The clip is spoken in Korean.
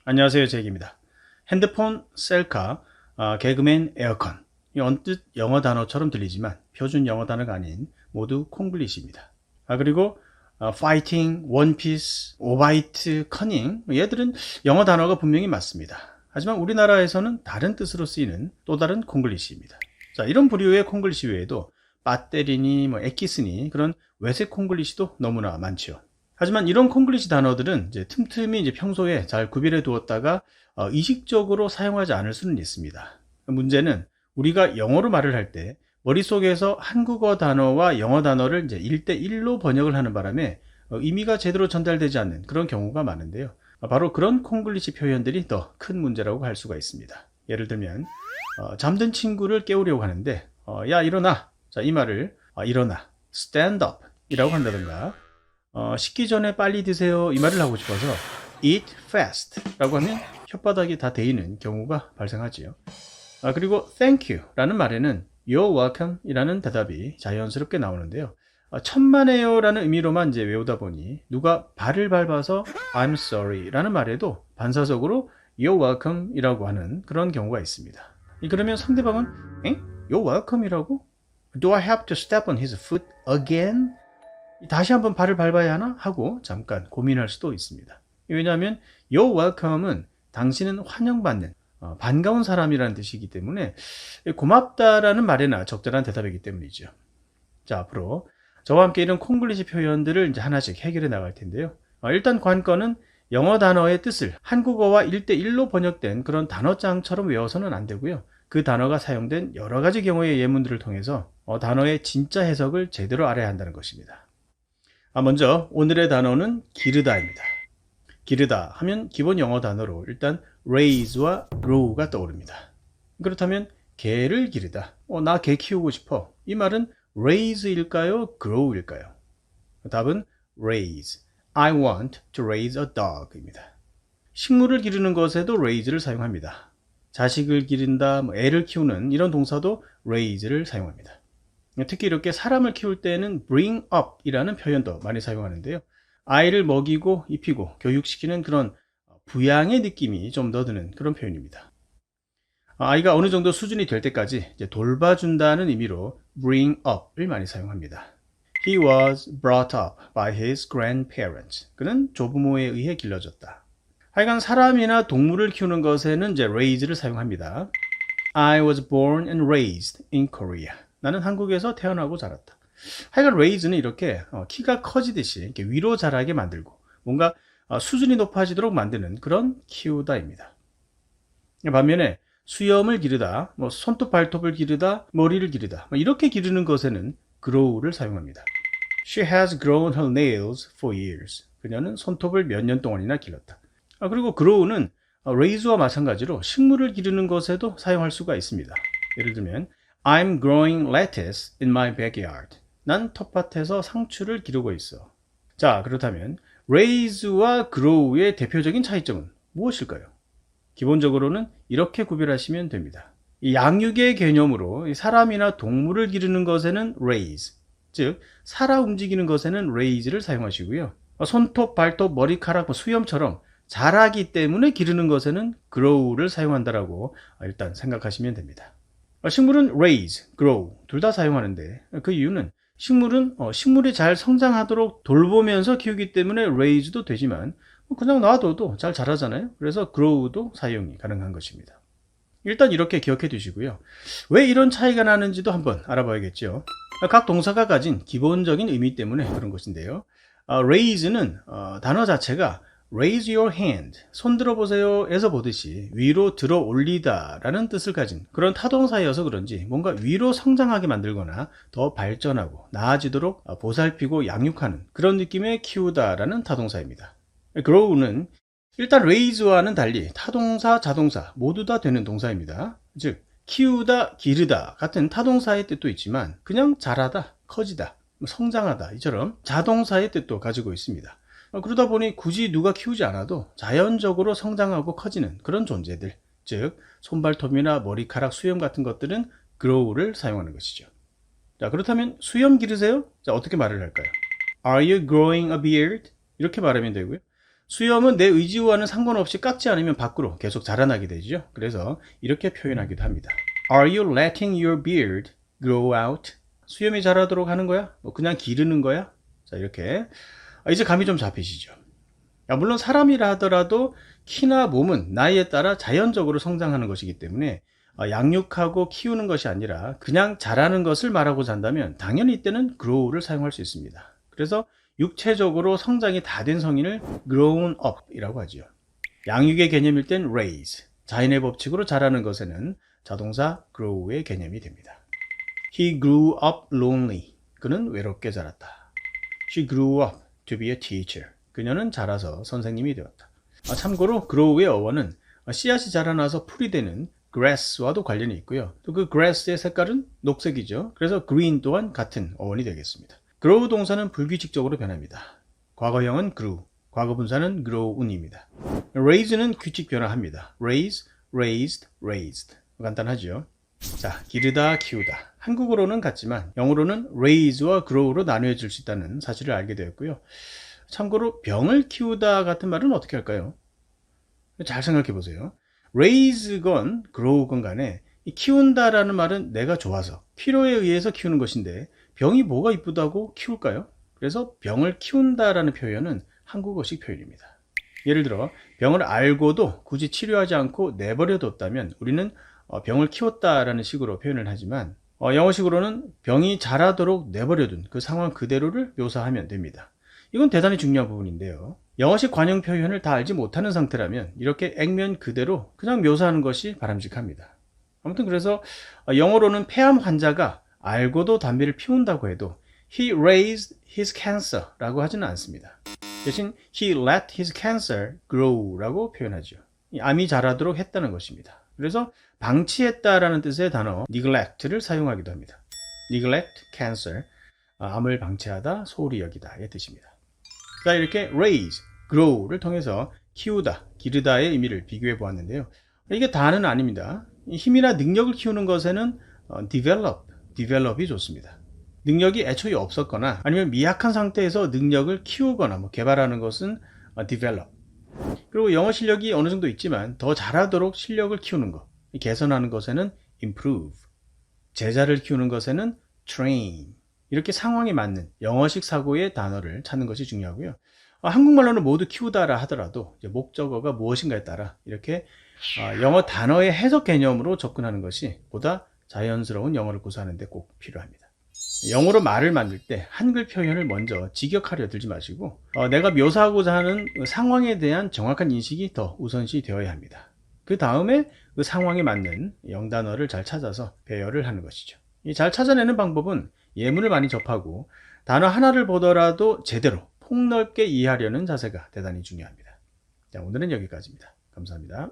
안녕하세요, 제이입니다. 핸드폰, 셀카, 개그맨, 에어컨. 이 언뜻 영어 단어처럼 들리지만 표준 영어 단어가 아닌 모두 콩글리시입니다. 그리고 파이팅, 원피스, 오바이트, 커닝 얘들은 영어 단어가 분명히 맞습니다. 하지만 우리나라에서는 다른 뜻으로 쓰이는 또 다른 콩글리시입니다. 자, 이런 부류의 콩글리시 외에도 빠때리니, 엑기스니 그런 외색 콩글리시도 너무나 많죠. 하지만 이런 콩글리시 단어들은 이제 틈틈이 이제 평소에 잘 구별해 두었다가 의식적으로 사용하지 않을 수는 있습니다. 문제는 우리가 영어로 말을 할 때 머릿속에서 한국어 단어와 영어 단어를 이제 1대1로 번역을 하는 바람에 의미가 제대로 전달되지 않는 그런 경우가 많은데요. 바로 그런 콩글리시 표현들이 더 큰 문제라고 할 수가 있습니다. 예를 들면 잠든 친구를 깨우려고 하는데 야 일어나. 자, 이 말을 일어나, stand up 이라고 한다든가 식기 전에 빨리 드세요 이 말을 하고 싶어서 eat fast 라고 하면 혓바닥이 다 데이는 경우가 발생하지요. 그리고 thank you 라는 말에는 you're welcome 이라는 대답이 자연스럽게 나오는데요. 천만에요 라는 의미로만 이제 외우다 보니 누가 발을 밟아서 I'm sorry 라는 말에도 반사적으로 you're welcome 이라고 하는 그런 경우가 있습니다. 그러면 상대방은 you're welcome 이라고? Do I have to step on his foot again? 다시 한번 발을 밟아야 하나? 하고 잠깐 고민할 수도 있습니다. 왜냐하면 You're welcome은 당신은 환영받는 반가운 사람이라는 뜻이기 때문에 고맙다라는 말에나 적절한 대답이기 때문이죠. 자, 앞으로 저와 함께 이런 콩글리시 표현들을 이제 하나씩 해결해 나갈 텐데요. 일단 관건은 영어 단어의 뜻을 한국어와 1대1로 번역된 그런 단어장처럼 외워서는 안 되고요. 그 단어가 사용된 여러 가지 경우의 예문들을 통해서 단어의 진짜 해석을 제대로 알아야 한다는 것입니다. 먼저 오늘의 단어는 기르다입니다. 기르다 하면 기본 영어 단어로 일단 raise와 grow가 떠오릅니다. 그렇다면 개를 기르다, 나 개 키우고 싶어. 이 말은 raise일까요? grow일까요? 답은 raise. I want to raise a dog입니다. 식물을 기르는 것에도 raise를 사용합니다. 자식을 기른다, 애를 키우는 이런 동사도 raise를 사용합니다. 특히 이렇게 사람을 키울 때는 bring up 이라는 표현도 많이 사용하는데요. 아이를 먹이고 입히고 교육시키는 그런 부양의 느낌이 좀 더 드는 그런 표현입니다. 아이가 어느 정도 수준이 될 때까지 이제 돌봐준다는 의미로 bring up을 많이 사용합니다. He was brought up by his grandparents. 그는 조부모에 의해 길러졌다. 하여간 사람이나 동물을 키우는 것에는 이제 raise를 사용합니다. I was born and raised in Korea. 나는 한국에서 태어나고 자랐다. 하여간 raise는 이렇게 키가 커지듯이 이렇게 위로 자라게 만들고 뭔가 수준이 높아지도록 만드는 그런 키우다입니다. 반면에 수염을 기르다, 손톱 발톱을 기르다, 머리를 기르다 이렇게 기르는 것에는 grow를 사용합니다. She has grown her nails for years. 그녀는 손톱을 몇 년 동안이나 길렀다. 그리고 grow는 raise와 마찬가지로 식물을 기르는 것에도 사용할 수가 있습니다. 예를 들면 I'm growing lettuce in my backyard. 난 텃밭에서 상추를 기르고 있어. 자, 그렇다면 raise와 grow의 대표적인 차이점은 무엇일까요? 기본적으로는 이렇게 구별하시면 됩니다. 이 양육의 개념으로 사람이나 동물을 기르는 것에는 raise, 즉 살아 움직이는 것에는 raise를 사용하시고요. 손톱, 발톱, 머리카락, 수염처럼 자라기 때문에 기르는 것에는 grow를 사용한다라고 일단 생각하시면 됩니다. 식물은 raise, grow 둘 다 사용하는데 그 이유는 식물은 식물이 잘 성장하도록 돌보면서 키우기 때문에 raise도 되지만 그냥 놔둬도 잘 자라잖아요. 그래서 grow도 사용이 가능한 것입니다. 일단 이렇게 기억해 두시고요. 왜 이런 차이가 나는지도 한번 알아봐야겠죠. 각 동사가 가진 기본적인 의미 때문에 그런 것인데요. raise는 단어 자체가 raise your hand, 손 들어보세요 에서 보듯이 위로 들어 올리다 라는 뜻을 가진 그런 타동사여서 그런지 뭔가 위로 성장하게 만들거나 더 발전하고 나아지도록 보살피고 양육하는 그런 느낌의 키우다 라는 타동사입니다. grow는 일단 raise와는 달리 타동사, 자동사 모두 다 되는 동사입니다. 즉 키우다, 기르다 같은 타동사의 뜻도 있지만 그냥 자라다, 커지다, 성장하다 이처럼 자동사의 뜻도 가지고 있습니다. 그러다 보니 굳이 누가 키우지 않아도 자연적으로 성장하고 커지는 그런 존재들, 즉 손발톱이나 머리카락, 수염 같은 것들은 grow를 사용하는 것이죠. 자, 그렇다면 수염 기르세요? 자, 어떻게 말을 할까요? Are you growing a beard? 이렇게 말하면 되고요. 수염은 내 의지와는 상관없이 깎지 않으면 밖으로 계속 자라나게 되죠. 그래서 이렇게 표현하기도 합니다. Are you letting your beard grow out? 수염이 자라도록 하는 거야? 뭐 그냥 기르는 거야? 자, 이렇게. 이제 감이 좀 잡히시죠? 물론 사람이라 하더라도 키나 몸은 나이에 따라 자연적으로 성장하는 것이기 때문에 양육하고 키우는 것이 아니라 그냥 자라는 것을 말하고자 한다면 당연히 이때는 grow를 사용할 수 있습니다. 그래서 육체적으로 성장이 다 된 성인을 grown up 이라고 하죠. 양육의 개념일 땐 raise, 자연의 법칙으로 자라는 것에는 자동사 grow의 개념이 됩니다. He grew up lonely. 그는 외롭게 자랐다. She grew up to be a teacher. 그녀는 자라서 선생님이 되었다. 참고로 grow의 어원은 씨앗이 자라나서 풀이 되는 grass와도 관련이 있고요. 또 그 grass의 색깔은 녹색이죠. 그래서 green 또한 같은 어원이 되겠습니다. grow 동사는 불규칙적으로 변합니다. 과거형은 grew, 과거 분사는 grow운입니다. raise는 규칙 변화합니다. raise, raised, raised. 간단하죠. 자, 기르다, 키우다. 한국어로는 같지만 영어로는 raise와 grow로 나누어질 수 있다는 사실을 알게 되었고요. 참고로 병을 키우다 같은 말은 어떻게 할까요? 잘 생각해 보세요. raise건 grow건 간에 이 키운다라는 말은 내가 좋아서 필요에 의해서 키우는 것인데 병이 뭐가 이쁘다고 키울까요? 그래서 병을 키운다라는 표현은 한국어식 표현입니다. 예를 들어 병을 알고도 굳이 치료하지 않고 내버려뒀다면 우리는 병을 키웠다라는 식으로 표현을 하지만 영어식으로는 병이 자라도록 내버려둔 그 상황 그대로를 묘사하면 됩니다. 이건 대단히 중요한 부분인데요. 영어식 관용 표현을 다 알지 못하는 상태라면 이렇게 액면 그대로 그냥 묘사하는 것이 바람직합니다. 아무튼 그래서 영어로는 폐암 환자가 알고도 담배를 피운다고 해도 He raised his cancer 라고 하지는 않습니다. 대신 He let his cancer grow 라고 표현하죠. 암이 자라도록 했다는 것입니다. 그래서 방치했다라는 뜻의 단어 neglect를 사용하기도 합니다. neglect, cancer, 암을 방치하다, 소홀히 여기다의 뜻입니다. 자, 이렇게 raise, grow를 통해서 키우다, 기르다의 의미를 비교해 보았는데요. 이게 다는 아닙니다. 힘이나 능력을 키우는 것에는 develop이 좋습니다. 능력이 애초에 없었거나 아니면 미약한 상태에서 능력을 키우거나 개발하는 것은 develop. 그리고 영어 실력이 어느 정도 있지만 더 잘하도록 실력을 키우는 것, 개선하는 것에는 improve. 제자를 키우는 것에는 train. 이렇게 상황에 맞는 영어식 사고의 단어를 찾는 것이 중요하고요. 한국말로는 모두 키우다라 하더라도 목적어가 무엇인가에 따라 이렇게 영어 단어의 해석 개념으로 접근하는 것이 보다 자연스러운 영어를 구사하는 데 꼭 필요합니다. 영어로 말을 만들 때 한글 표현을 먼저 직역하려 들지 마시고 내가 묘사하고자 하는 상황에 대한 정확한 인식이 더 우선시 되어야 합니다. 그 다음에 그 상황에 맞는 영단어를 잘 찾아서 배열을 하는 것이죠. 이 잘 찾아내는 방법은 예문을 많이 접하고 단어 하나를 보더라도 제대로 폭넓게 이해하려는 자세가 대단히 중요합니다. 자, 오늘은 여기까지입니다. 감사합니다.